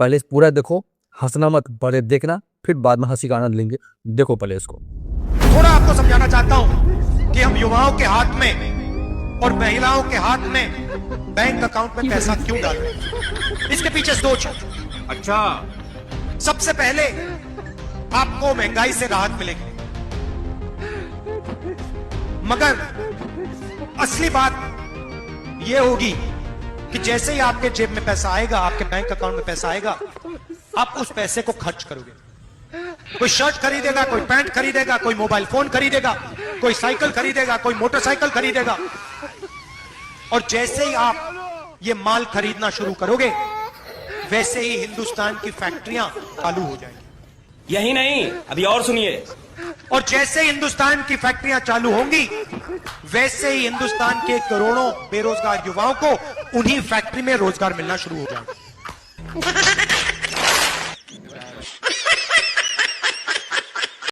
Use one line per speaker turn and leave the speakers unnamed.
पहले पूरा देखो, हंसना मत, पहले देखना, फिर बाद में हंसी का आनंद लेंगे। देखो पहले इसको।
थोड़ा आपको समझाना चाहता हूं कि हम युवाओं के हाथ में और महिलाओं के हाथ में बैंक अकाउंट में पैसा क्यों डाल रहे हैं। इसके पीछे सोच है।
अच्छा,
सबसे पहले आपको महंगाई से राहत मिलेगी, मगर असली बात यह होगी कि जैसे ही आपके जेब में पैसा आएगा, आपके बैंक अकाउंट में पैसा आएगा, आप उस पैसे को खर्च करोगे। कोई शर्ट खरीदेगा, कोई पैंट खरीदेगा, कोई मोबाइल फोन खरीदेगा, कोई साइकिल खरीदेगा, कोई मोटरसाइकिल खरीदेगा। और जैसे ही आप ये माल खरीदना शुरू करोगे, वैसे ही हिंदुस्तान की फैक्ट्रियां चालू हो जाएंगी।
यही नहीं, अभी और सुनिए।
और जैसे ही हिंदुस्तान की फैक्ट्रियां चालू होंगी, वैसे ही हिंदुस्तान के करोड़ों बेरोजगार युवाओं को उन्हीं फैक्ट्री में रोजगार मिलना शुरू हो जाएगा।